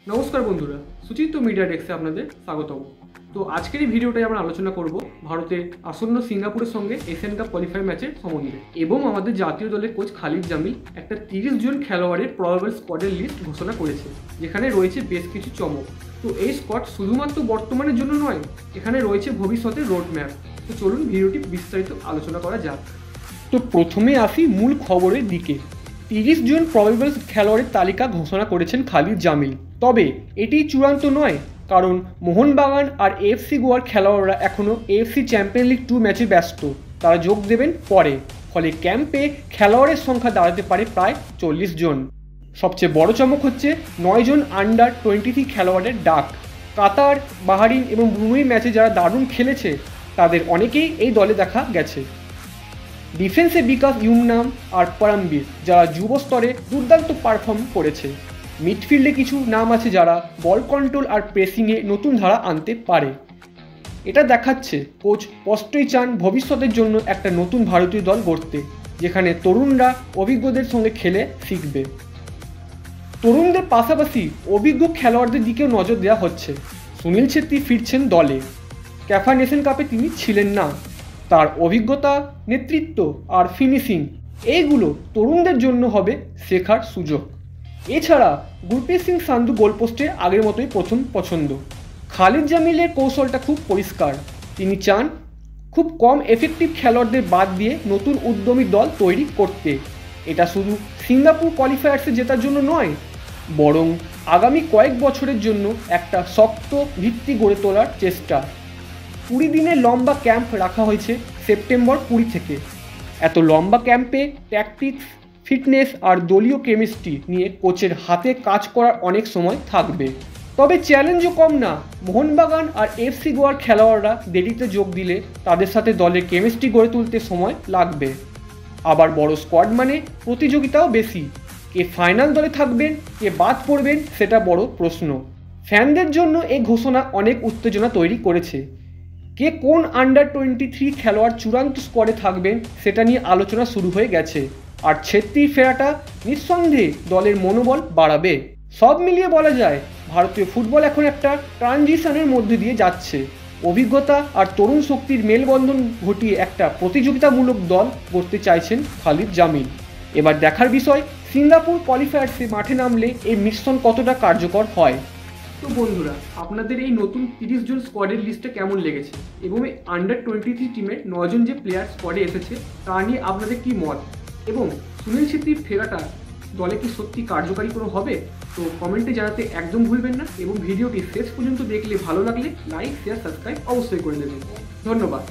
নমস্কার বন্ধুরা, সুচিত্র মিডিয়া ডেস্কে আপনাদের স্বাগতম। তো আজকের এই ভিডিওটাই আমরা আলোচনা করব ভারতের আসন্ন সিঙ্গাপুরের সঙ্গে এশিয়ান কাপ কোয়ালিফায়ার ম্যাচের সম্বন্ধে এবং আমাদের জাতীয় দলের কোচ খালিদ জামিল একটা 30 জন খেলোয়াড়ের প্রবাবল স্কোয়াডের লিস্ট ঘোষণা করেছে, যেখানে রয়েছে বেশ কিছু চমক। তো এই স্কোয়াড শুধুমাত্র বর্তমানের জন্য নয়, এখানে রয়েছে ভবিষ্যতের রোড ম্যাপ। তো চলুন ভিডিওটি বিস্তারিত আলোচনা করা যাক। তো প্রথমে আসি মূল খবরের দিকে। 30 জন প্রবাবল খেলোয়াড়ের তালিকা ঘোষণা করেছেন খালিদ জামিল। তবে এটি চূড়ান্ত নয়, কারণ মোহনবাগান আর এএফসি গোয়ার খেলোয়াড়রা এখনও এএফসি চ্যাম্পিয়ন লিগ 2 ম্যাচে ব্যস্ত। তারা যোগ দেবেন পরে, ফলে ক্যাম্পে খেলোয়াড়ের সংখ্যা দাঁড়াতে পারে প্রায় 40 জন। সবচেয়ে বড় চমক হচ্ছে 9 জন আন্ডার 23 খেলোয়াড়ের ডাক। কাতার, বাহারিন এবং ব্রুনেই ম্যাচে যারা দারুণ খেলেছে তাদের অনেকেই এই দলে দেখা গেছে। ডিফেন্সে বিকাশ ইউমনাম আর পরামবীর, যারা যুব স্তরে দুর্দান্ত পারফর্ম করেছে। মিডফিল্ডে কিছু নাম আছে যারা বল কন্ট্রোল আর প্রেসিংয়ে নতুন ধারা আনতে পারে। এটা দেখাচ্ছে কোচ স্পষ্টই চান ভবিষ্যতের জন্য একটা নতুন ভারতীয় দল গড়তে, যেখানে তরুণরা অভিজ্ঞদের সঙ্গে খেলে শিখবে। তরুণদের পাশাপাশি অভিজ্ঞ খেলোয়াড়দের দিকেও নজর দেওয়া হচ্ছে। সুনীল ছেত্রী ফিরছেন দলে। ক্যাফা নেশন কাপে তিনি ছিলেন না। তার অভিজ্ঞতা, নেতৃত্ব আর ফিনিশিং, এইগুলো তরুণদের জন্য হবে শেখার সুযোগ। এছাড়া গুরপ্রীত সিং সান্ধু গোলপোস্টে আগের মতোই প্রথম পছন্দ। খালিদ জামিলের কৌশলটা খুব পরিষ্কার। তিনি চান খুব কম এফেক্টিভ খেলোয়াড়দের বাদ দিয়ে নতুন উদ্যমী দল তৈরি করতে। এটা শুধু সিঙ্গাপুর কোয়ালিফায়ার্সে জেতার জন্য নয়, বরং আগামী কয়েক বছরের জন্য একটা শক্ত ভিত্তি গড়ে তোলার চেষ্টা। 20 দিনের লম্বা ক্যাম্প রাখা হয়েছে সেপ্টেম্বর 20 থেকে। এত লম্বা ক্যাম্পে ট্যাকটিক্স, ফিটনেস আর দলীয় কেমিস্ট্রি নিয়ে কোচের হাতে কাজ করার অনেক সময় থাকবে। তবে চ্যালেঞ্জও কম না। মোহনবাগান আর এফসি গোয়ার খেলোয়াড়রা দেরিতে যোগ দিলে তাদের সাথে দলের কেমিস্ট্রি গড়ে তুলতে সময় লাগবে। আবার বড় স্কোয়াড মানে প্রতিযোগিতাও বেশি। কে ফাইনাল দলে থাকবেন, কে বাদ পড়বেন, সেটা বড় প্রশ্ন। ফ্যানদের জন্য এই ঘোষণা অনেক উত্তেজনা তৈরি করেছে। কে কোন আন্ডার 23 খেলোয়াড় চূড়ান্ত স্কোয়াডে থাকবেন সেটা নিয়ে আলোচনা শুরু হয়ে গেছে। আর ছেত্রীর ফেরাটা নিঃসন্দেহে দলের মনোবল বাড়াবে। সব মিলিয়ে বলা যায় ভারতীয় ফুটবল এখন একটা ট্রানজিশনের মধ্যে দিয়ে যাচ্ছে। অভিজ্ঞতা আর তরুণ শক্তির মেলবন্ধন ঘটিয়ে একটা প্রতিযোগিতামূলক দল গড়তে চাইছেন খালিদ জামিল। এবার দেখার বিষয় সিঙ্গাপুর কোয়ালিফায়ার্সে মাঠে নামলে এই মিশ্রণ কতটা কার্যকর হয়। তো বন্ধুরা, আপনাদের এই নতুন 30 জন স্কোয়াডের লিস্টটা কেমন লেগেছে এবং এই আন্ডার 23 টিমের 9 জন যে প্লেয়ার স্কোয়াডে এসেছে তা নিয়ে আপনাদের কি মত, এবং সুনীল ছেত্রীর ফেরাটা দলে কি সত্যি কার্যকারী কোনো হবে? তো কমেন্টে জানাতে একদম ভুলবেন না, এবং ভিডিওটি শেষ পর্যন্ত দেখলে ভালো লাগলে লাইক, শেয়ার, সাবস্ক্রাইব অবশ্যই করে দেবেন। ধন্যবাদ।